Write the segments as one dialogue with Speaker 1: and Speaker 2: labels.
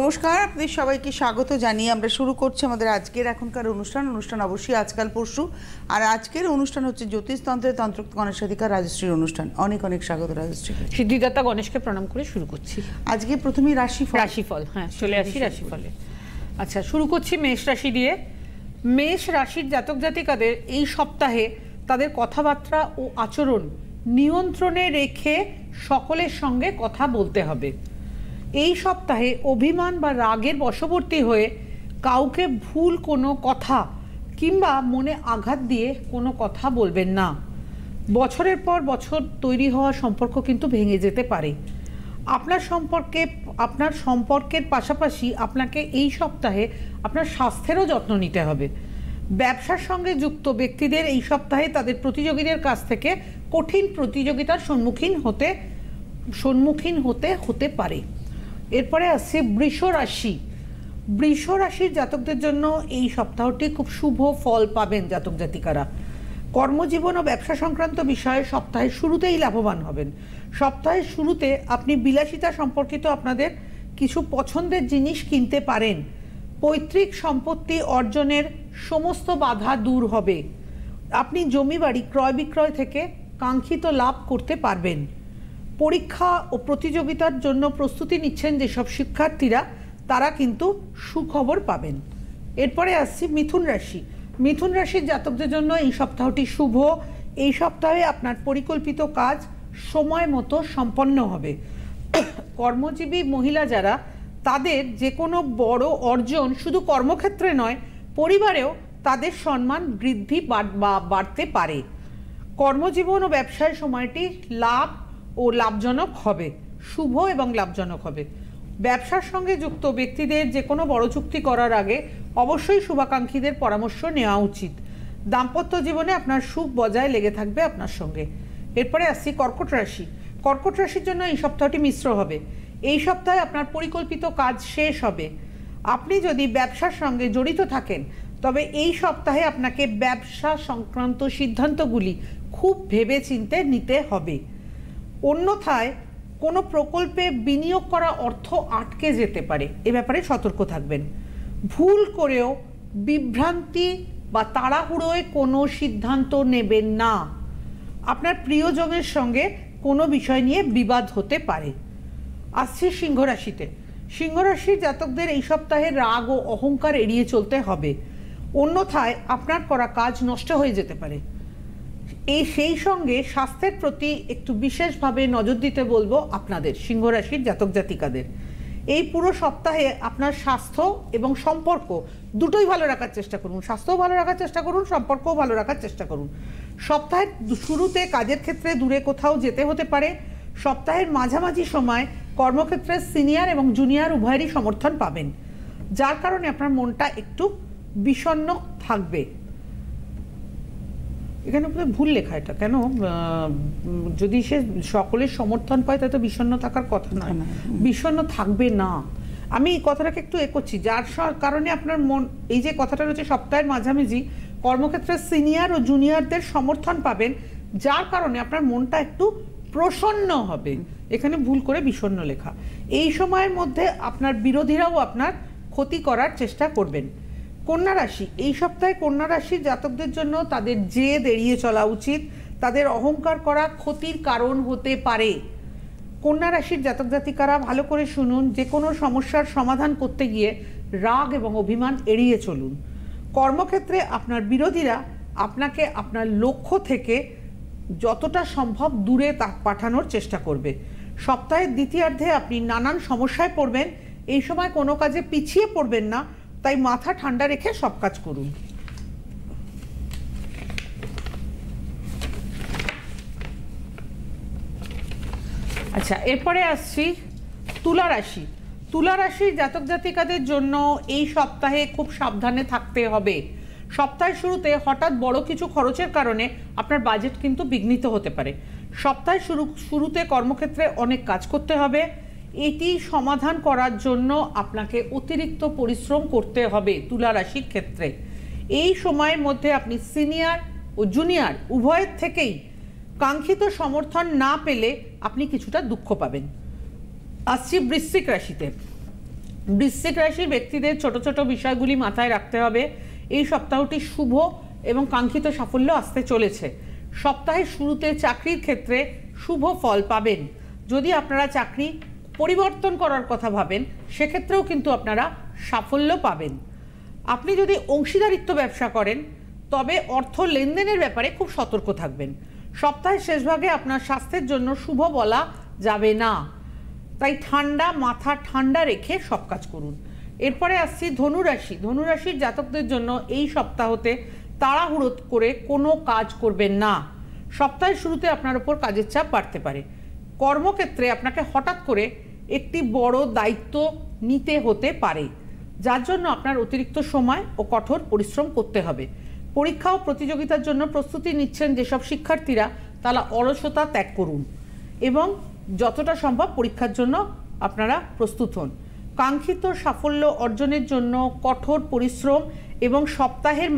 Speaker 1: নমস্কার, আপনাদের সবাইকে স্বাগত জানিয়ে আমরা শুরু করছি আমাদের আজকের এখনকার অনুষ্ঠান অবশ্যই আজকাল পরশু। আর আজকের অনুষ্ঠান হচ্ছে জ্যোতিষতন্ত্রের তন্ত্রোক্ত গণেশাধিকার রাজশ্রীর অনুষ্ঠান। অনেক অনেক স্বাগত রাজশ্রী।
Speaker 2: সিদ্ধিদাতা গণেশকে প্রণাম করে শুরু করছি।
Speaker 1: আজকে প্রথমেই রাশিফল,
Speaker 2: হ্যাঁ চলে আসি রাশিফলে। আচ্ছা, শুরু করছি মেষ রাশি দিয়ে। মেষ রাশির জাতক জাতিকাদের এই সপ্তাহে তাদের কথাবার্তা ও আচরণ নিয়ন্ত্রণে রেখে সকলের সঙ্গে কথা বলতে হবে। এই সপ্তাহে অভিমান বা রাগের বশবর্তী হয়ে কাউকে ভুল কোনো কথা কিংবা মনে আঘাত দিয়ে কোনো কথা বলবেন না। বছরের পর বছর তৈরি হওয়া সম্পর্ক কিন্তু ভেঙে যেতে পারে। আপনার সম্পর্কের পাশাপাশি আপনাকে এই সপ্তাহে আপনার স্বাস্থ্যেরও যত্ন নিতে হবে। ব্যবসার সঙ্গে যুক্ত ব্যক্তিদের এই সপ্তাহে তাদের প্রতিযোগীদের কাছ থেকে কঠিন প্রতিযোগিতার সম্মুখীন হতে পারে। এরপরে আসছে বৃষ রাশি। বৃষ রাশির জাতকদের জন্য এই সপ্তাহটি খুব শুভ ফল পাবেন জাতক জাতিকারা। কর্মজীবন ও ব্যবসা সংক্রান্ত বিষয়ে সপ্তাহের শুরুতেই লাভবান হবেন। সপ্তাহের শুরুতে আপনি বিলাসিতা সম্পর্কিত আপনাদের কিছু পছন্দের জিনিস কিনতে পারেন। পৈতৃক সম্পত্তি অর্জনের সমস্ত বাধা দূর হবে। আপনি জমি বাড়ি ক্রয় বিক্রয় থেকে কাঙ্ক্ষিত লাভ করতে পারবেন। পরীক্ষা ও প্রতিযোগিতার জন্য প্রস্তুতি নিচ্ছেন যেসব শিক্ষার্থীরা, তারা কিন্তু সুখবর পাবেন। এরপরে আসছি মিথুন রাশি। মিথুন রাশির জাতকদের জন্য এই সপ্তাহটি শুভ। এই সপ্তাহে আপনার পরিকল্পিত কাজ সময় মতো সম্পন্ন হবে। কর্মজীবী মহিলা যারা, তাদের যে কোনো বড় অর্জন শুধু কর্মক্ষেত্রে নয়, পরিবারেও তাদের সম্মান বৃদ্ধি বাড়তে পারে। কর্মজীবন ও ব্যবসায় সময়টি লাভ ও লাভজনক হবে, শুভ এবং লাভজনক হবে। ব্যবসার সঙ্গে যুক্ত ব্যক্তিদের যে কোনো বড় চুক্তি করার আগে অবশ্যই শুভাকাঙ্ক্ষীদের পরামর্শ নেওয়া উচিত। দাম্পত্য জীবনে আপনার সুখ বজায় লেগে থাকবে আপনার সঙ্গে। এরপরে আসছি কর্কট রাশি। কর্কট রাশির জন্য এই সপ্তাহটি মিশ্র হবে। এই সপ্তাহে আপনার পরিকল্পিত কাজ শেষ হবে। আপনি যদি ব্যবসার সঙ্গে জড়িত থাকেন, তবে এই সপ্তাহে আপনাকে ব্যবসা সংক্রান্ত সিদ্ধান্তগুলি খুব ভেবেচিন্তে নিতে হবে। অন্যথায় কোনো প্রকল্পে বিনিয়োগ করা অর্থ আটকে যেতে পারে, এ ব্যাপারে সতর্ক থাকবেন। ভুল করেও বিভ্রান্তি বা তাড়াহুড়োয় কোনো সিদ্ধান্ত নেবেন না। আপনার প্রিয়জনের সঙ্গে কোনো বিষয় নিয়ে বিবাদ হতে পারে। আসছে সিংহ রাশিতে। সিংহ রাশির জাতকদের এই সপ্তাহে রাগ ও অহংকার এড়িয়ে চলতে হবে, অন্যথায় আপনার করা কাজ নষ্ট হয়ে যেতে পারে। সেই সঙ্গে স্বাস্থ্যের প্রতি একটু বিশেষভাবে নজর দিতে বলবো আপনাদের সিংহ রাশির জাতক জাতিকাদের। এই পুরো সপ্তাহে আপনার স্বাস্থ্য এবং সম্পর্ক দুটোই ভালো রাখার চেষ্টা করুন। স্বাস্থ্যও ভালো রাখার চেষ্টা করুন, সম্পর্কও ভালো রাখার চেষ্টা করুন। সপ্তাহের শুরুতে কাজের ক্ষেত্রে দূরে কোথাও যেতে হতে পারে। সপ্তাহের মাঝামাঝি সময় কর্মক্ষেত্রে সিনিয়র এবং জুনিয়র উভয়েরই সমর্থন পাবেন, যার কারণে আপনার মনটা একটু বিষণ্ণ থাকবে। এখানে ভুল লেখা, এটা কেন? যদি সে সকলের সমর্থন পায় তাই তো বিষণ্ণ থাকার কথা নয়, বিষণ্ণ থাকবে না। আমি এই কথাটাকে একটু করছি, যার কারণে আপনার মন, এই যে কথাটা রয়েছে সপ্তাহের মাঝামাঝি কর্মক্ষেত্রে সিনিয়র ও জুনিয়রদের সমর্থন পাবেন, যার কারণে আপনার মনটা একটু প্রসন্ন হবে। এখানে ভুল করে বিষণ্ণ লেখা। এই সময়ের মধ্যে আপনার বিরোধীরাও আপনার ক্ষতি করার চেষ্টা করবেন। কন্যা রাশি। এই সপ্তাহে কন্যা রাশির জাতকদের জন্য তাদের জেদ এড়িয়ে চলা উচিত। তাদের অহংকার করা ক্ষতির কারণ হতে পারে। কন্যা রাশির জাতক জাতিকারা ভালো করে শুনুন, যে কোনো সমস্যার সমাধান করতে গিয়ে রাগ এবং অভিমান এড়িয়ে চলুন। কর্মক্ষেত্রে আপনার বিরোধীরা আপনাকে আপনার লক্ষ্য থেকে যতটা সম্ভব দূরে পাঠানোর চেষ্টা করবে। সপ্তাহের দ্বিতীয়ার্ধে আপনি নানান সমস্যায় পড়বেন। এই সময় কোনো কাজে পিছিয়ে পড়বেন না, তাই মাথা ঠান্ডা রেখে সব কাজ করুন। আচ্ছা, এরপরে আসছি তুলা রাশি। তুলা রাশির জাতক জাতিকাদের জন্য এই সপ্তাহে খুব সাবধানে থাকতে হবে। সপ্তাহের শুরুতে হঠাৎ বড় কিছু খরচের কারণে আপনার বাজেট কিন্তু বিঘ্নিত হতে পারে। সপ্তাহের শুরুতে কর্মক্ষেত্রে অনেক কাজ করতে হবে। এটি সমাধান করার জন্য আপনাকে অতিরিক্ত পরিশ্রম করতে হবে তুলা রাশির ক্ষেত্রে। এই সময়ের মধ্যে আপনি সিনিয়র ও জুনিয়র উভয়ের থেকেই কাঙ্ক্ষিত সমর্থন না পেলে আপনি কিছুটা দুঃখ পাবেন। আসছি বৃশ্চিক রাশিতে। বৃশ্চিক রাশির ব্যক্তিদের ছোট ছোট বিষয়গুলি মাথায় রাখতে হবে। এই সপ্তাহটি শুভ এবং কাঙ্ক্ষিত সাফল্য আসতে চলেছে। সপ্তাহের শুরুতে চাকরির ক্ষেত্রে শুভ ফল পাবেন। যদি আপনারা চাকরি পরিবর্তন করার কথা ভাবেন, সেক্ষেত্রেও কিন্তু আপনারা সাফল্য পাবেন। আপনি যদি অংশীদারিত্ব ব্যবসা করেন, তবে অর্থ লেনদেনের ব্যাপারে খুব সতর্ক থাকবেন। সপ্তাহের শেষভাগে আপনার স্বাস্থ্যের জন্য শুভ বলা যাবে না, তাই মাথা ঠান্ডা রেখে সব কাজ করুন। এরপরে আসছি ধনুরাশি। ধনুরাশির জাতকদের জন্য এই সপ্তাহতে তাড়াহুড়ো করে কোনো কাজ করবেন না। সপ্তাহের শুরুতে আপনার উপর কাজের চাপ বাড়তে পারে। কর্মক্ষেত্রে আপনাকে হঠাৎ করে একটি বড় দায়িত্ব নিতে হতে পারে, যার জন্য আপনার অতিরিক্ত সময় ও কঠোর পরিশ্রম করতে হবে। পরীক্ষা ও প্রতিযোগিতার জন্য প্রস্তুতি নিচ্ছেন যেসব শিক্ষার্থীরা, তারা অলসতা ত্যাগ করুন এবং যতটা সম্ভব পরীক্ষার জন্য আপনারা প্রস্তুত হন। কাঙ্ক্ষিত সাফল্য অর্জনের জন্য কঠোর পরিশ্রম এবং সপ্তাহের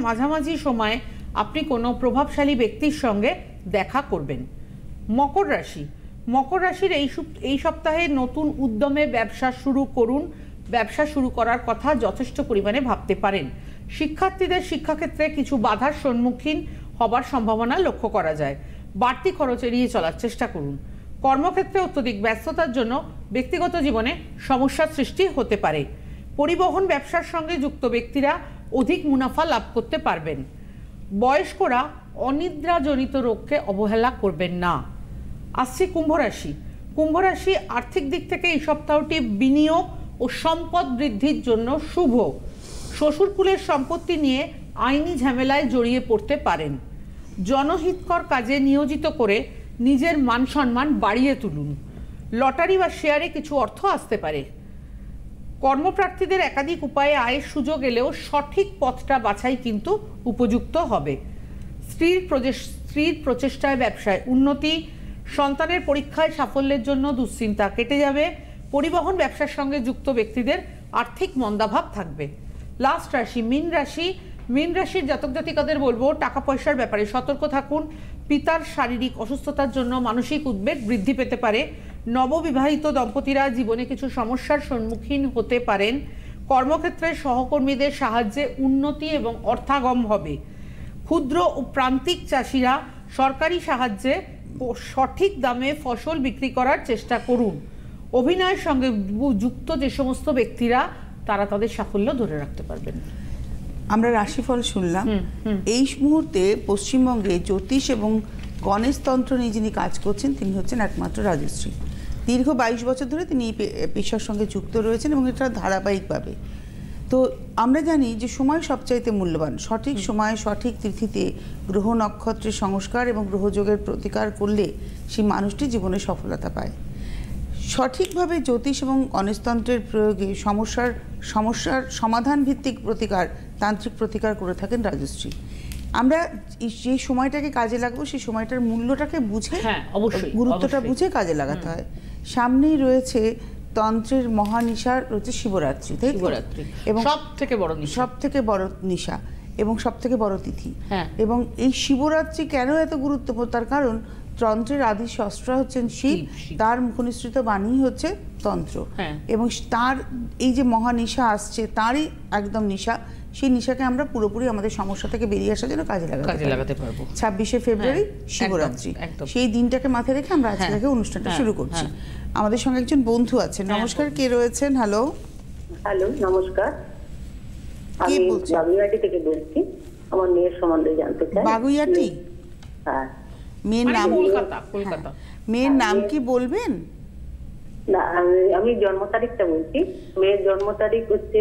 Speaker 2: মাঝামাঝি সময়ে আপনি কোনো প্রভাবশালী ব্যক্তির সঙ্গে দেখা করবেন। মকর রাশি। মকর রাশির এই সপ্তাহে নতুন উদ্যমে ব্যবসা শুরু করুন। ব্যবসা শুরু করার কথা যথেষ্ট পরিমাণে ভাবতে পারেন। শিক্ষার্থীদের শিক্ষাক্ষেত্রে কিছু বাধার সম্মুখীন হবার সম্ভাবনা লক্ষ্য করা যায়। বাড়তি খরচ এড়িয়ে চলার চেষ্টা করুন। কর্মক্ষেত্রে অত্যধিক ব্যস্ততার জন্য ব্যক্তিগত জীবনে সমস্যার সৃষ্টি হতে পারে। পরিবহন ব্যবসার সঙ্গে যুক্ত ব্যক্তিরা অধিক মুনাফা লাভ করতে পারবেন। বয়স্করা অনিদ্রাজনিত রোগকে অবহেলা করবেন না। আসছে কুম্ভ রাশি। কুম্ভ রাশি আর্থিক দিক থেকে এই সপ্তাহটি বিনিয়োগ ও সম্পদ বৃদ্ধির জন্য শুভ। শ্বশুরকুলের সম্পত্তি নিয়ে আইনি ঝামেলায় জড়িয়ে পড়তে পারেন। জনহিতকর কাজে নিয়োজিত করে নিজের মান সম্মান বাড়িয়ে তুলুন। লটারি বা শেয়ারে কিছু অর্থ আসতে পারে। কর্মপ্রার্থীদের একাধিক উপায়ে আয়ের সুযোগ এলেও সঠিক পথটা বাছাই কিন্তু উপযুক্ত হবে। স্ত্রীর প্রচেষ্টায় ব্যবসায় উন্নতি। সন্তানের পরীক্ষায় সাফল্যের জন্য দুশ্চিন্তা কেটে যাবে। পরিবহন ব্যবসার সঙ্গে যুক্ত ব্যক্তিদের আর্থিক মন্দাভাব থাকবে। লাস্ট রাশি মীন রাশি। মীন রাশির জাতক জাতিকাদের বলবো, টাকা পয়সার ব্যাপারে সতর্ক থাকুন। পিতার শারীরিক অসুস্থতার জন্য মানসিক উদ্বেগ বৃদ্ধি পেতে পারে। নববিবাহিত দম্পতিরা জীবনে কিছু সমস্যার সম্মুখীন হতে পারেন। কর্মক্ষেত্রে সহকর্মীদের সাহায্যে উন্নতি এবং অর্থাগম হবে। ক্ষুদ্র ও প্রান্তিক চাষিরা সরকারি সাহায্যে সঠিক দামে ফসল বিক্রি করার চেষ্টা করুন। অভিনয়ের সঙ্গে যুক্ত যে সমস্ত ব্যক্তিরা, তারা তাদের সাফল্য ধরে রাখতে পারবেন।
Speaker 1: আমরা রাশিফল শুনলাম। এই মুহূর্তে পশ্চিমবঙ্গে জ্যোতিষ এবং গণেশতন্ত্র নিয়ে যিনি কাজ করছেন, তিনি হচ্ছেন একমাত্র রাজশ্রী। দীর্ঘ 22 বছর ধরে তিনি এই পেশার সঙ্গে যুক্ত রয়েছেন এবং এটা ধারাবাহিকভাবে। তো আমরা জানি যে সময় সবচাইতে মূল্যবান। সঠিক সময়ে সঠিক তিথিতে গ্রহ নক্ষত্রের সংস্কার এবং গ্রহযোগের প্রতিকার করলে সেই মানুষটি জীবনে সফলতা পায়। সঠিকভাবে জ্যোতিষ এবং গণেশতন্ত্রের প্রয়োগে সমস্যার সমাধান ভিত্তিক প্রতিকার, তান্ত্রিক প্রতিকার করে থাকেন রাজশ্রী। আমরা যে সময়টাকে কাজে লাগাবো, সেই সময়টার মূল্যটাকে বুঝে, গুরুত্বটা বুঝে কাজে লাগাতে হয়। সামনেই রয়েছে তন্ত্রের মহানিশার রয়েছে শিবরাত্রি, তাই এবং সব থেকে বড় নিশা এবং সব থেকে বড় তিথি। এবং এই শিবরাত্রি কেন এত গুরুত্বপূর্ণ, তার কারণ তন্ত্রের আদি শস্ত্র হচ্ছেন শিব, তার মুখনিসৃত বাণী হচ্ছে তন্ত্র। এবং তার এই যে মহানিশা আসছে, তারই একদম নিশা, সেই নিশাকে আমরা পুরোপুরি আমাদের সমস্যা থেকে বেরিয়ে আসার জন্য কাজে লাগাতে পারবো। 26শে ফেব্রুয়ারি শিবরাত্রি, সেই দিনটাকে মাথায় রেখে আমরা আজকে থেকে অনুষ্ঠানটা শুরু করছি। আমাদের সঙ্গে একজন বন্ধু আছেন। নমস্কার, কে রয়েছেন? হ্যালো
Speaker 3: নমস্কার, আমি বাগুইয়াটি থেকে বলছি। আমার মেয়ের সম্বন্ধে জানতে চাই।
Speaker 1: বাগুইয়াটি?
Speaker 3: হ্যাঁ।
Speaker 1: মেয়ের নাম?
Speaker 2: কলকাতা।
Speaker 1: মেয়ের নাম কি বলবেন?
Speaker 3: না, আমি জন্ম তারিখটা বলছি। মেয়ের জন্ম তারিখ হচ্ছে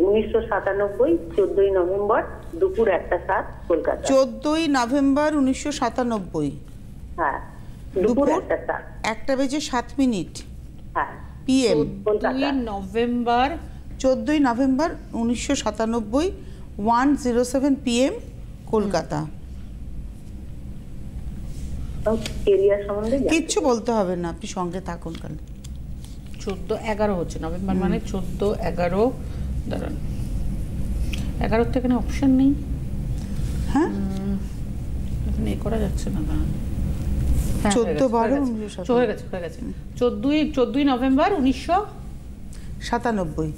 Speaker 3: 1997, 14ই নভেম্বর, দুপুর 1:07 কলকাতা।
Speaker 1: 14ই নভেম্বর 1997।
Speaker 3: হ্যাঁ, দুপুর 1:07,
Speaker 1: 1:07।
Speaker 3: হ্যাঁ,
Speaker 1: PM।
Speaker 2: 14ই
Speaker 1: নভেম্বর 1997, 1:07 PM, কলকাতা। কিচ্ছু বলতে হবে না, আপনি সঙ্গে থাকুন। কাল
Speaker 2: 14-11 হচ্ছে নভেম্বর, মানে 14-11। দাঁড়ান, 11 থেকে না অপশন নেই।
Speaker 1: হ্যাঁ,
Speaker 2: এখানে এ করা যাচ্ছে না।
Speaker 1: 14-12
Speaker 2: হয়ে গেছে। 14ই নভেম্বর 1997।
Speaker 1: 97।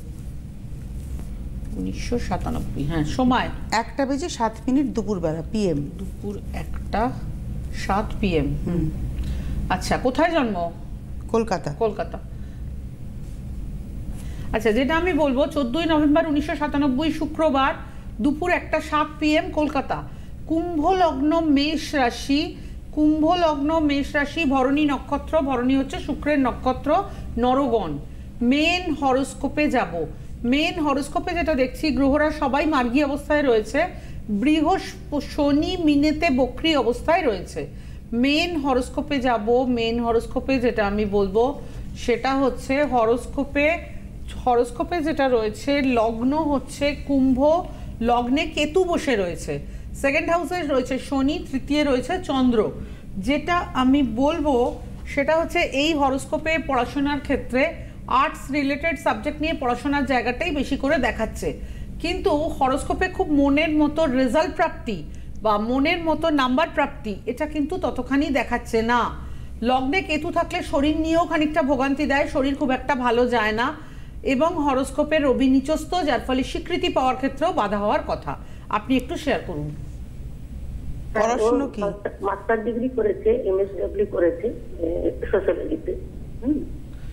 Speaker 2: 1997, হ্যাঁ। সময়
Speaker 1: 1:07 দুপুরবেলা, PM।
Speaker 2: দুপুর 1:07 PM। আচ্ছা, কোথায় জন্ম?
Speaker 1: কলকাতা।
Speaker 2: কলকাতা। আচ্ছা, যেটা আমি বলবো 14ই নভেম্বর 1997 শুক্রবার দুপুর 1:07 PM কলকাতা। কুম্ভ লগ্ন মেষ রাশি, কুম্ভ লগ্ন মেষ রাশি, ভরণী নক্ষত্র, ভরণী হচ্ছে শুক্রের নক্ষত্র, নরগণ। মেন হরোস্কোপে যাব। মেন হরোস্কোপে যেটা দেখছি, গ্রহরা সবাই মার্গী অবস্থায় রয়েছে, শনি মিনেতে বক্রী অবস্থায় রয়েছে। মেন হরোস্কোপে যাব। মেন হরোস্কোপে যেটা আমি বলবো সেটা হচ্ছে হরোস্কোপে যেটা রয়েছে, লগ্ন হচ্ছে কুম্ভ, লগ্নে কেতু বসে রয়েছে, সেকেন্ড হাউসে রয়েছে শনি, তৃতীয় রয়েছে চন্দ্র। যেটা আমি বলবো সেটা হচ্ছে এই হরোস্কোপে পড়াশোনার ক্ষেত্রে আর্টস রিলেটেড সাবজেক্ট নিয়ে পড়াশোনার জায়গাটাই বেশি করে দেখাচ্ছে, কিন্তু হরোস্কোপে খুব মনের মতো রেজাল্ট প্রাপ্তি বা মনের মতো নাম্বার প্রাপ্তি এটা কিন্তু ততখানি দেখাচ্ছে না। লগ্নে কেতু থাকলে শরীর নিয়েও খানিকটা ভোগান্তি দেয়, শরীর খুব একটা ভালো যায় না, এবং হরোস্কোপে রবি নিচস্থ, যার ফলে স্বীকৃতি পাওয়ার ক্ষেত্রেও বাধা হওয়ার কথা। আপনি একটু শেয়ার করুন।
Speaker 1: পড়াশোনা কি?
Speaker 3: মাস্টার ডিগ্রি করেছে, MSW করেছে সোশ্যালজিতে।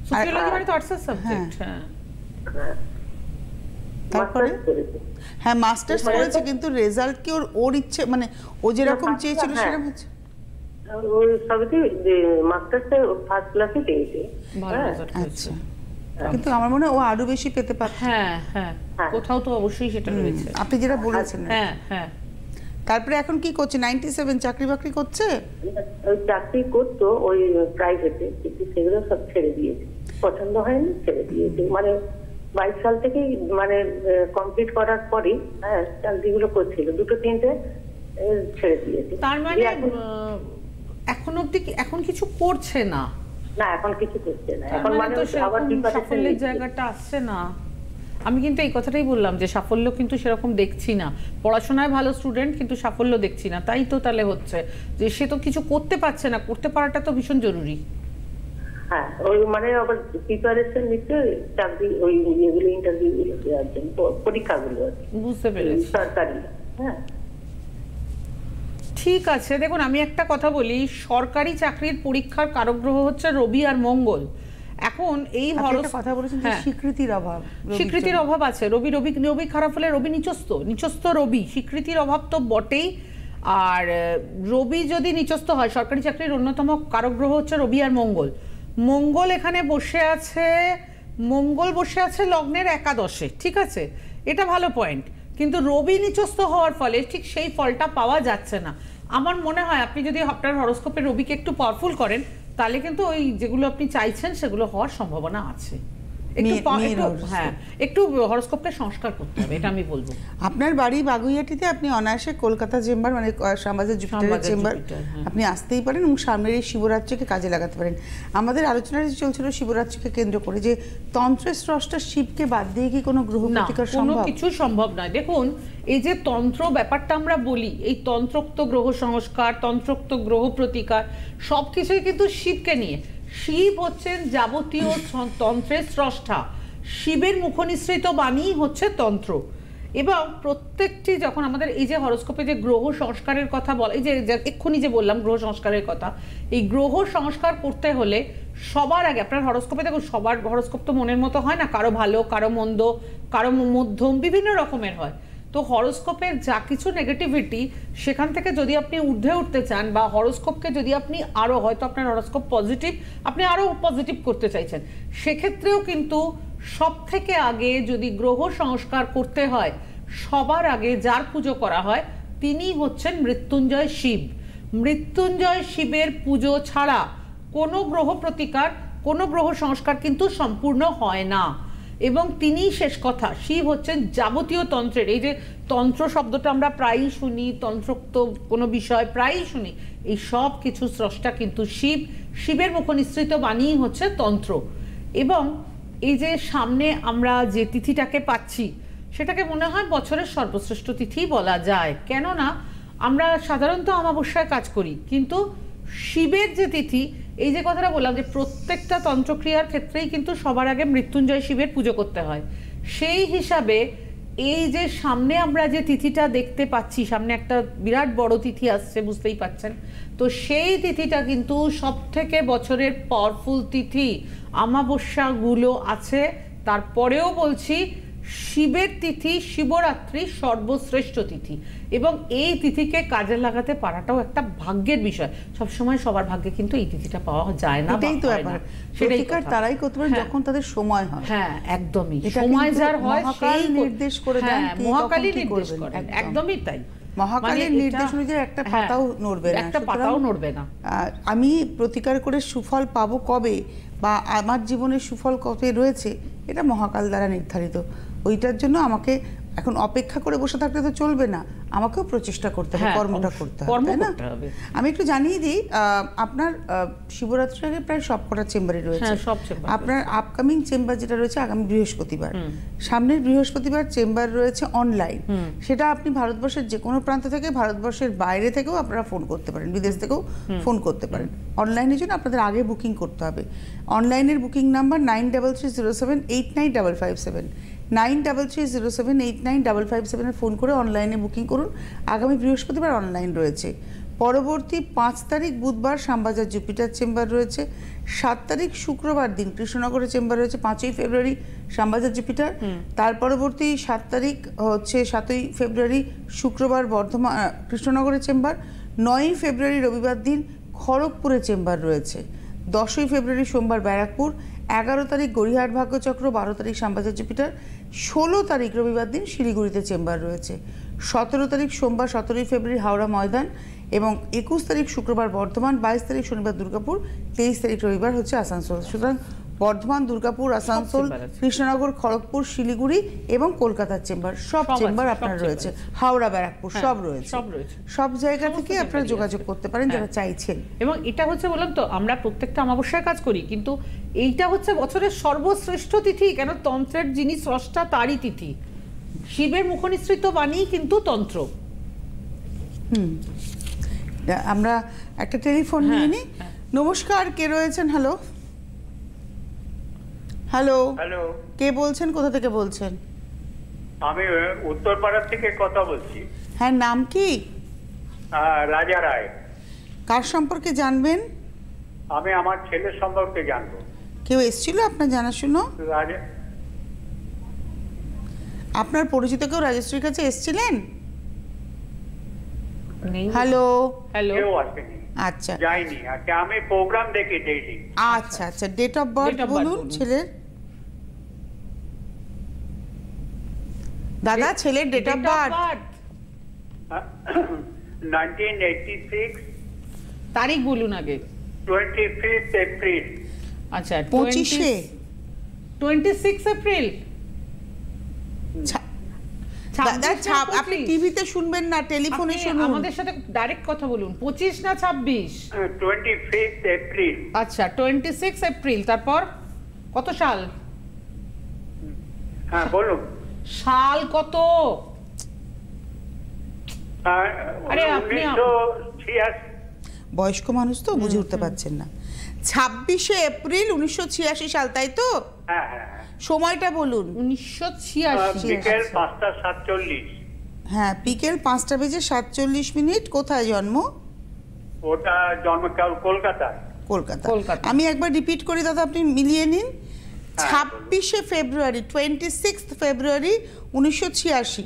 Speaker 2: সোশিওলজি মানে তো আর্টসের সাবজেক্ট। হ্যাঁ,
Speaker 1: তারপরে হ্যাঁ মাস্টার্স করেছে, কিন্তু রেজাল্ট কি ওর ইচ্ছে, মানে ও যেরকম চেয়েছিল সেরকম হচ্ছে?
Speaker 3: ওই সবই মাস্টার্সে ফার্স্ট ক্লাসে পেয়েছে।
Speaker 2: ভালো রেজাল্ট হয়েছে।
Speaker 1: কিন্তু আমার মনে হয় ও আরো বেশি পেতে পারত।
Speaker 2: হ্যাঁ হ্যাঁ, কোথাও তো অবশ্যই সেটা রয়েছে।
Speaker 1: আপনি যেটা বলেছেন।
Speaker 2: হ্যাঁ হ্যাঁ।
Speaker 1: তারপরে এখন কি করছে? 97 চাকরি বাকরি করছে?
Speaker 3: ওই চাকরি করতো ওই প্রাইভেটে, কিন্তু সেগুলো সব ছেড়ে দিয়েছে, পছন্দ হয়নি, ছেড়ে দিয়েছে। মানে 22 সাল থেকেই মানে কমপ্লিট করার পরই হ্যাঁ চাকরিগুলো করছিল, দুটো তিনটে ছেড়ে দিয়েছে।
Speaker 2: তার মানে এখন অবধি এখন কিছু করছে না?
Speaker 3: না, এখন কিছু করছে না। এখন মানে আবার
Speaker 2: সাফল্যের জায়গাটা আসছে না। আমি কিন্তু এই কথাটাই বললাম যে সাফল্য কিন্তু সেরকম দেখছি না। পড়াশোনায় ভালো স্টুডেন্ট, কিন্তু সাফল্য দেখছি না। তাই তো তাহলে হচ্ছে যে সে তো কিছু করতে পারছে না, করতে পারাটা তো ভীষণ জরুরি।
Speaker 3: হ্যাঁ, ওই মানে আবার প্রিপারেশন নিচ্ছে চাকরি, ওই এগুলো ইন্টারভিউ গুলো দেওয়ার জন্য, পরীক্ষাগুলো।
Speaker 2: বুঝতে পেরেছি।
Speaker 3: সরকারি। হ্যাঁ,
Speaker 2: ঠিক আছে। দেখুন, আমি একটা কথা বলি, সরকারি চাকরির পরীক্ষার কারক গ্রহ হচ্ছে রবি আর মঙ্গল। এখন এই
Speaker 1: কথা বলেছেন যে স্বীকৃতির অভাব,
Speaker 2: স্বীকৃতির অভাব আছে। রবি খারাপ হলে রবি নিচস্থ রবি, স্বীকৃতির অভাব তো বটেই। আর রবি যদি নিচস্থ হয়, সরকারি চাকরির অন্যতম কারক গ্রহ হচ্ছে রবি আর মঙ্গল। মঙ্গল এখানে বসে আছে লগ্নের একাদশে, ঠিক আছে, এটা ভালো পয়েন্ট। কিন্তু রবি নিচস্থ হওয়ার ফলে ঠিক সেই ফলটা পাওয়া যাচ্ছে না। আমার মনে হয় আপনি যদি আপনার হরোস্কোপে রবিকে একটু পাওয়ারফুল করেন, তাহলে কিন্তু ওই যেগুলো আপনি চাইছেন সেগুলো হওয়ার সম্ভাবনা আছে। একটু হরোস্কোপটা সংস্কার করতে হবে, এটা আমি বলবো।
Speaker 1: আপনার বাড়ি বাগুইয়াটিতে, আপনি অনায়াসে কলকাতা চেম্বার মানে শ্যামবাজার জুপিটারের চেম্বার আপনি আসতেই পারেন এবং সামনের এই শিবরাত্রিকে কাজে লাগাতে পারেন। আমাদের আলোচনা চলছিল শিবরাত্রিকে কেন্দ্র করে যে তন্ত্রের স্রষ্টা শিবকে বাদ দিয়ে কি কোনো গ্রহ প্রতিকার সম্ভব?
Speaker 2: কোনো কিছু সম্ভব নয়। দেখুন, এই যে তন্ত্র ব্যাপারটা আমরা বলি, এই তন্ত্রোক্ত গ্রহ সংস্কার, তন্ত্রোক্ত গ্রহ প্রতিকার সবকিছুই কিন্তু শিবকে নিয়ে। শিব হচ্ছেন যাবতীয় তন্ত্রের স্রষ্টা, শিবের মুখনিসৃত বাণী হচ্ছে তন্ত্র। এবং প্রত্যেকটি যখন আমাদের এই যে হরোস্কোপে যে গ্রহ সংস্কারের কথা বলে, এই যে এক্ষুনি যে বললাম গ্রহ সংস্কারের কথা, এই গ্রহ সংস্কার করতে হলে সবার আগে আপনার হরোস্কোপে দেখুন, সবার হরোস্কোপ তো মনের মতো হয় না, কারো ভালো, কারো মন্দ, কারো মধ্যম, বিভিন্ন রকমের হয়। তো হরোস্কোপের যা কিছু নেগেটিভিটি, সেখান থেকে যদি আপনি ঊর্ধ্বে উঠতে চান, বা হরোস্কোপকে যদি আপনি আরও, হয়তো আপনার হরোস্কোপ পজিটিভ, আপনি আরও পজিটিভ করতে চাইছেন, সেক্ষেত্রেও কিন্তু সব থেকে আগে যদি গ্রহ সংস্কার করতে হয়, সবার আগে যার পুজো করা হয় তিনি হচ্ছেন মৃত্যুঞ্জয় শিব। মৃত্যুঞ্জয় শিবের পুজো ছাড়া কোনো গ্রহ প্রতিকার, কোনো গ্রহ সংস্কার কিন্তু সম্পূর্ণ হয় না। এবং তিনি শেষ কথা, শিব হচ্ছেন যাবতীয় তন্ত্রের, এই যে তন্ত্র শব্দটা আমরা প্রায়ই শুনি, তন্ত্রোক্ত কোনো বিষয় প্রায়ই শুনি, এই সব কিছু স্রষ্টা কিন্তু শিব। শিবের মুখনিসৃত বাণী হচ্ছে তন্ত্র। এবং এই যে সামনে আমরা যে তিথিটাকে পাচ্ছি, সেটাকে মনে হয় বছরের সর্বশ্রেষ্ঠ তিথি বলা যায়। কেননা আমরা সাধারণত অমাবস্যায় কাজ করি, কিন্তু শিবের যে তিথি, এই যে কথাটা বললাম যে প্রত্যেকটা তন্ত্রক্রিয়ার ক্ষেত্রেই কিন্তু সবার আগে মৃত্যুঞ্জয় শিবের পুজো করতে হয়। সেই হিসাবে এই যে সামনে আমরা যে তিথিটা দেখতে পাচ্ছি, সামনে একটা বিরাট বড় তিথি আসছে, বুঝতেই পাচ্ছেন, তো সেই তিথিটা কিন্তু সব থেকে বছরের পাওয়ারফুল তিথি। অমাবস্যাগুলো আছে, তারপরেও বলছি শিবের তিথি, শিবরাত্রি সর্বশ্রেষ্ঠ তিথি, এবং এই তিথিকে কাজে লাগাতে পারাটাও একটা ভাগ্যের বিষয়। সবসময় সবার ভাগ্যে কিন্তু এই তিথিটা পাওয়া যায় না।
Speaker 1: এটাই তো ব্যাপার, প্রতিকার তারাই করতে পারে যখন তাদের সময় হয়।
Speaker 2: হ্যাঁ, একদমই, সময় যার হয় সেই
Speaker 1: নির্দেশ করে দেন,
Speaker 2: মহাকালী নির্দেশ করেন, একদমই তাই।
Speaker 1: মহাকালীর নির্দেশ অনুযায়ী একটা পাতাও নড়বে না,
Speaker 2: একটা পাতাও নড়বে না।
Speaker 1: আমি প্রতিকার করে সুফল পাবো কবে, বা আমার জীবনের সুফল কবে রয়েছে, এটা মহাকাল দ্বারা নির্ধারিত। ওইটার জন্য আমাকে এখন অপেক্ষা করে বসে থাকলে তো চলবে না, আমাকেও প্রচেষ্টা করতে হবে, কর্মটা করতে হবে, তাই না? আমি একটু জানিয়ে দিই, আপনার শিবরাত্রির আগে প্রায় সবকটা চেম্বারই রয়েছে। আপনার আপকামিং চেম্বার যেটা রয়েছে আগামী বৃহস্পতিবার, সামনের বৃহস্পতিবার চেম্বার রয়েছে অনলাইন। সেটা আপনি ভারতবর্ষের যে কোনো প্রান্ত থেকে, ভারতবর্ষের বাইরে থেকেও আপনারা ফোন করতে পারেন, বিদেশ থেকেও ফোন করতে পারেন। অনলাইনের জন্য আপনাদের আগে বুকিং করতে হবে। অনলাইনের বুকিং নাম্বার 9330789557, 9330789557 ফোন করে অনলাইনে বুকিং করুন। আগামী বৃহস্পতিবার অনলাইন রয়েছে। পরবর্তী 5 তারিখ বুধবার শ্যামবাজার জুপিটার চেম্বার রয়েছে। 7 তারিখ শুক্রবার দিন কৃষ্ণনগরের চেম্বার রয়েছে। 5ই ফেব্রুয়ারি শ্যামবাজার জুপিটার। তার পরবর্তী 7 তারিখ হচ্ছে 7ই ফেব্রুয়ারি শুক্রবার বর্ধমান কৃষ্ণনগরের চেম্বার। 9ই ফেব্রুয়ারি রবিবার দিন খড়গপুরের চেম্বার রয়েছে। 10ই ফেব্রুয়ারি সোমবার ব্যারাকপুর। 11 তারিখ গড়িয়াহাট ভাগ্যচক্র। 12 তারিখ শ্যামবাজার জুপিটার। 16 তারিখ রবিবার দিন শিলিগুড়িতে চেম্বার রয়েছে। 17 তারিখ সোমবার 17ই ফেব্রুয়ারি হাওড়া ময়দান, এবং 21 তারিখ শুক্রবার বর্ধমান। 22 তারিখ শনিবার দুর্গাপুর। 23 তারিখ রবিবার হচ্ছে আসানসোল। সুতরাং বর্ধমান, দুর্গাপুর, আসানসোল, কৃষ্ণনগর, খড়গপুর, শিলিগুড়ি এবং কলকাতার চেম্বার, সব চেম্বার আপনার রয়েছে। হাওড়া, ব্যারাকপুর সব রয়েছে। সব জায়গা থেকে আপনারা যোগাযোগ করতে পারেন যারা চাইছেন।
Speaker 2: এবং এটা হচ্ছে, বললাম তো, আমরা প্রত্যেকটা অমাবস্যায় কাজ করি, কিন্তু এইটা হচ্ছে বছরের সর্বশ্রেষ্ঠ তিথি। কেন? তন্ত্রের যিনি স্রষ্টা তারই তিথি। শিবের মুখনিসৃত বাণী কিন্তু তন্ত্র।
Speaker 1: আমরা একটা টেলিফোন নিয়ে নিই। নমস্কার, কে রয়েছেন? হ্যালো হ্যালো
Speaker 4: হ্যালো,
Speaker 1: কে বলছেন, কোথা থেকে বলছেন?
Speaker 4: আমি উত্তরপাড়া থেকে কথা বলছি।
Speaker 1: হ্যাঁ, নাম কি?
Speaker 4: রাজা রায়।
Speaker 1: কার সম্পর্কে জানবেন?
Speaker 4: আমি আমার ছেলের সম্পর্কে জানবো।
Speaker 1: কেউ এসেছিল আপনার জানাশুনো? আপনার পরিচিত কেউ রাজশ্রীর কাছে এসেছিলেন? হ্যালো
Speaker 2: হ্যালো,
Speaker 4: কেউ আসেনি।
Speaker 1: আচ্ছা,
Speaker 4: যাইনি। আচ্ছা, আমি প্রোগ্রাম দেখি ডেইলি।
Speaker 1: আচ্ছা আচ্ছা, ডেট অফ বার্থ বলুন ছেলের। দাদা, ছেলের ডেট অফ বার্থ।
Speaker 4: 1986।
Speaker 2: তারিখ বলুন আগে।
Speaker 4: 25 এপ্রিল।
Speaker 2: আচ্ছা,
Speaker 1: 26
Speaker 2: এপ্রিল।
Speaker 1: দাদা, আপনি টিভিতে শুনবেন না, টেলিফোনে শুনুন।
Speaker 2: আমাদের সাথে ডাইরেক্ট কথা বলুন। 25 না 26?
Speaker 4: 25 এপ্রিল।
Speaker 2: আচ্ছা, 26 এপ্রিল। তারপর কত সাল?
Speaker 4: হ্যাঁ বলুন।
Speaker 2: সাল কত? আরে আপনি
Speaker 4: 1986।
Speaker 1: বয়স্ক মানুষ তো বুঝে উঠতে পারছেন না। 26 এপ্রিল 1986 সাল, তাই তো?
Speaker 4: হ্যাঁ হ্যাঁ।
Speaker 1: সময়টা বলুন।
Speaker 2: 1986।
Speaker 4: বিকেল 5:47।
Speaker 1: হ্যাঁ, বিকেল 5:47। কোথায় জন্ম?
Speaker 4: ওটা জন্ম কলকাতা।
Speaker 1: কলকাতা। আমি একবার রিপিট করি দাদা, আপনি মিলিয়ে নিন। 26 ফেব্রুয়ারি, 26 ফেব্রুয়ারি 1986।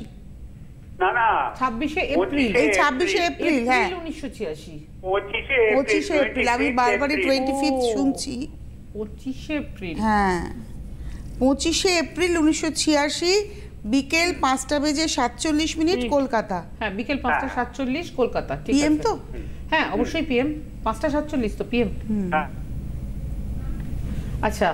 Speaker 4: না না,
Speaker 2: 26 এপ্রিল।
Speaker 1: এই 26 এপ্রিল, হ্যাঁ
Speaker 2: 1986।
Speaker 4: 25
Speaker 1: এপ্রিল। আমি বারবারই 25 শুনছি।
Speaker 2: 25 এপ্রিল,
Speaker 1: হ্যাঁ 25 এপ্রিল 1986, বিকেল 5:47 কলকাতা।
Speaker 2: হ্যাঁ, বিকেল 5:47 কলকাতা। ঠিক আছে,
Speaker 1: পিএম তো?
Speaker 2: হ্যাঁ, অবশ্যই পিএম। 5:47 তো পিএম। আচ্ছা,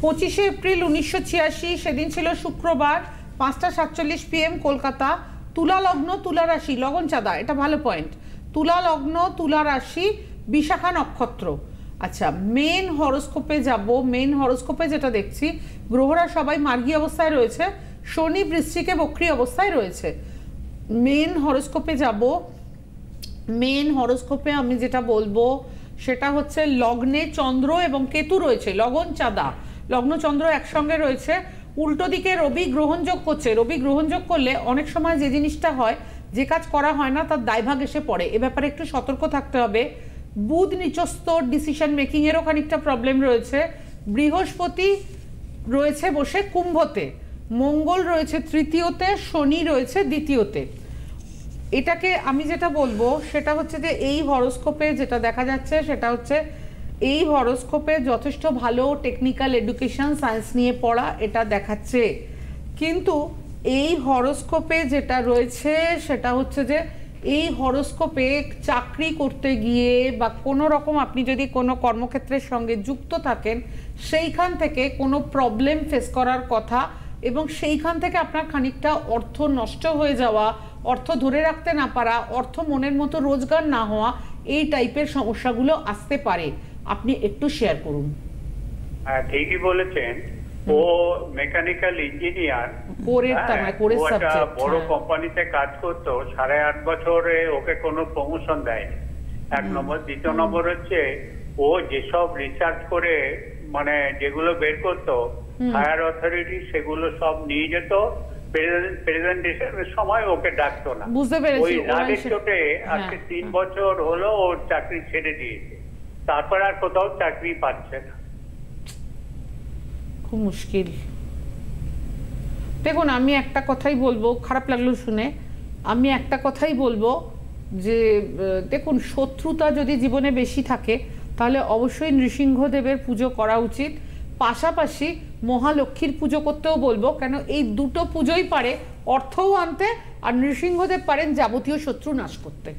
Speaker 2: 25 এপ্রিল 1986 সেদিন ছিল শুক্রবার। 5:47 PM কলকাতা। তুলা লগ্ন, তুলা রাশি, লগন চাঁদা, এটা ভালো পয়েন্ট। তুলা লগ্ন, তুলা রাশি, বিশাখা নক্ষত্র। আচ্ছা, মেন হরোস্কোপে যাব। মেন হরোস্কোপে যেটা দেখছি, গ্রহরা সবাই মার্গী অবস্থায় রয়েছে। শনি বৃশ্চিকে বক্রী অবস্থায় রয়েছে। মেন হরোস্কোপে যাব। মেন হরোস্কোপে আমি যেটা বলবো, সেটা হচ্ছে লগ্নে চন্দ্র এবং কেতু রয়েছে, লগন চাঁদা, লগ্ন চন্দ্র একসঙ্গে রয়েছে, উল্টো দিকে রবি গ্রহণযোগ করছে। রবি গ্রহণযোগ করলে অনেক সময় যে জিনিসটা হয়, যে কাজ করা হয় না তার দায়ভাগ এসে পড়ে, এ ব্যাপারে একটু সতর্ক থাকতে হবে। বুধ নিচস্থ, ডিসিশন মেকিং এরও খানিকটা প্রবলেম রয়েছে। বৃহস্পতি রয়েছে বসে কুম্ভতে, মঙ্গল রয়েছে তৃতীয়তে, শনি রয়েছে দ্বিতীয়তে। এটাকে আমি যেটা বলবো সেটা হচ্ছে যে এই হরোস্কোপে যেটা দেখা যাচ্ছে সেটা হচ্ছে এই হরোস্কোপে যথেষ্ট ভালো টেকনিক্যাল এডুকেশন, সায়েন্স নিয়ে পড়া এটা দেখাচ্ছে, কিন্তু এই হরোস্কোপে যেটা রয়েছে সেটা হচ্ছে যে এই হরোস্কোপে চাকরি করতে গিয়ে বা কোনো রকম আপনি যদি কোনো কর্মক্ষেত্রের সঙ্গে যুক্ত থাকেন সেইখান থেকে কোনো প্রবলেম ফেস করার কথা, এবং সেইখান থেকে আপনার খানিকটা অর্থ নষ্ট হয়ে যাওয়া, অর্থ ধরে রাখতে না পারা, অর্থ মনের মতো রোজগার না হওয়া, এই টাইপের সমস্যাগুলো আসতে পারে। আপনি একটু শেয়ার করুন।
Speaker 4: হ্যাঁ, ঠিকই বলেছেন। ও মেকানিক্যাল ইঞ্জিনিয়ার, বড় কোম্পানিতে কাজ করতো, 8.5 বছরে ওকে কোনো প্রমোশন দেয়নি, এক নম্বর। দ্বিতীয় নম্বর হচ্ছে ও যেসব রিসার্চ করে মানে যেগুলো বের করতো হায়ার অথরিটি, সেগুলো সব নিয়ে যেত, প্রেজেন্টেশনের সময় ওকে ডাকতো না।
Speaker 2: বুঝতে পেরেছি।
Speaker 4: ওই রাগের চোটে আজকে 3 বছর হলো ওর চাকরি ছেড়ে দিয়েছে, তারপর আর কোথাও চাকরি পাচ্ছে না।
Speaker 2: খুব মুশকিল। দেখুন, আমি একটা কথাই বলবো, খারাপ লাগলো শুনে, আমি একটা কথাই বলবো যে দেখুন, শত্রুতা যদি জীবনে বেশি থাকে তাহলে অবশ্যই নৃসিংহদেবের পুজো করা উচিত। পাশাপাশি মহালক্ষ্মীর পুজো করতেও বলবো, কেন এই দুটো পুজোই পারে অর্থও আনতে, আর নৃসিংহদেব পারেন যাবতীয় শত্রু নাশ করতে।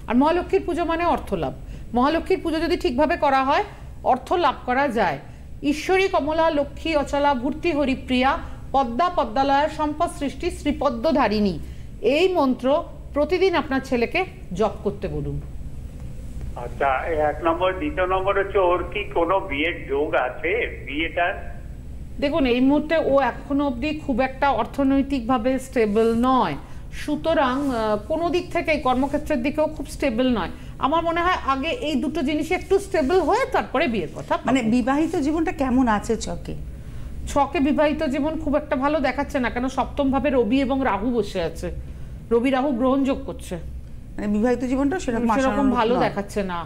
Speaker 2: আর মহালক্ষ্মীর পুজো মানে অর্থ লাভ। মহালক্ষ্মীর পুজো যদি ঠিকভাবে করা হয় অর্থ লাভ করা যায়। ঈশ্বরী কমলা লক্ষ্মী অচলা ভূর্তি হরিপ্রিয়া পদ্মা পদ্মালয়ের সম্পদ সৃষ্টি শ্রীপদ্মধারিণী, এই মন্ত্র প্রতিদিন আপনার ছেলেকে জপ করতে বলুন।
Speaker 4: আচ্ছা, 1 নম্বর। দ্বিতীয় নম্বর হচ্ছে ওর কি কোনো বিয়ের যোগ আছে? বিয়েটা
Speaker 2: দেখুন, এই মুহূর্তে ও এখনো অবধি খুব একটা অর্থনৈতিকভাবে স্টেবল নয়, সুতরাং কোনো দিক থেকে কর্মক্ষেত্রের দিকেও খুব স্টেবল নয়। আমার মনে হয় আগে এই দুটো জিনিস একটু স্টেবল হয়ে তারপরে বিয়ের কথা।
Speaker 1: মানে বিবাহিত জীবনটা কেমন আছে ছকে?
Speaker 2: ছকে বিবাহিত জীবন খুব একটা ভালো দেখাচ্ছে না, কেন সপ্তম ভাবে রবি এবং রাহু বসে আছে, রবি রাহু গ্রহণযোগ করছে,
Speaker 1: মানে বিবাহিত জীবনটা
Speaker 2: সেরকম ভালো দেখাচ্ছে না।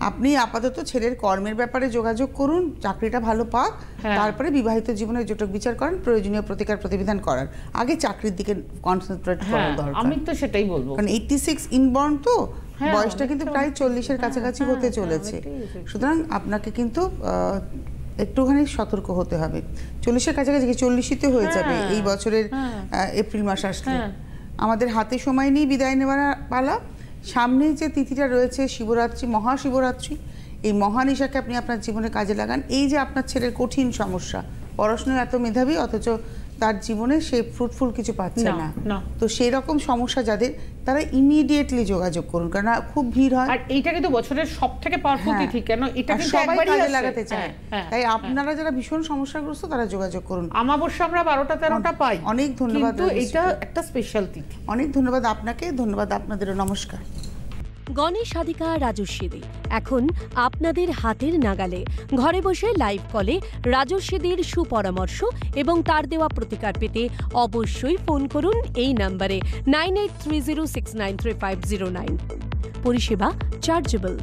Speaker 1: আপনি আপাতত ছেলের কর্মের ব্যাপারে যোগাযোগ করুন, চাকরিটা ভালো পাক, তারপরে বিবাহিত জীবনের জটক বিচার করেন, প্রয়োজনীয় প্রতিকার প্রতিবিধান করার আগে চাকরির দিকে কনসেন্ট্রেট করা দরকার।
Speaker 2: আমি তো সেটাই বলবো,
Speaker 1: কারণ 86 ইনবর্ন তো বয়সটা কিন্তু প্রায় 40-এর কাছাকাছি হতে চলেছে, সুতরাং আপনাকে কিন্তু একটুখানি সতর্ক হতে হবে। 40-এর কাছাকাছি, 40-তে হয়ে যাবে এই বছরের এপ্রিল মাস আসলে। আমাদের হাতে সময় নেই বিদায় নেওয়ার পালা। সামনে যে তিথিটা রয়েছে শিবরাত্রি, মহাশিবরাত্রি, এই মহানিশাকে আপনি আপনার জীবনে কাজে লাগান। এই যে আপনার ছেলের কঠিন সমস্যা, পড়াশোনায় এত মেধাবী অথচ তার জীবনে সে ফ্রুটফুল কিছু পাচ্ছে না, তো সেই রকম সমস্যা যাদের, তারা ইমিডিয়েটলি যোগাযোগ করুন, কারণ খুব ভিড় হয়।
Speaker 2: আর এইটা কিন্তু বছরের সবথেকে পাওয়ারফুল তিথি, কেন এটা কিন্তু
Speaker 1: সবাই
Speaker 2: একবারই
Speaker 1: কাজে লাগাতে চায়, তাই আপনারা যারা ভীষণ সমস্যাগ্রস্ত তারা যোগাযোগ করুন।
Speaker 2: আমাবস্যা আমরা 12টা-13টা পাই।
Speaker 1: অনেক ধন্যবাদ,
Speaker 2: কিন্তু এটা একটা স্পেশাল তিথি।
Speaker 1: অনেক ধন্যবাদ আপনাকে, ধন্যবাদ আপনাদেরও, নমস্কার।
Speaker 5: গণেশ সাধিকা রাজস্বী দে এখন আপনাদের হাতের নাগালে। ঘরে বসে লাইভ কলে রাজস্বীদের সুপরামর্শ এবং তার দেওয়া প্রতিকার পেতে অবশ্যই ফোন করুন এই নম্বরে 9830693509। পরিষেবা চার্জেবল।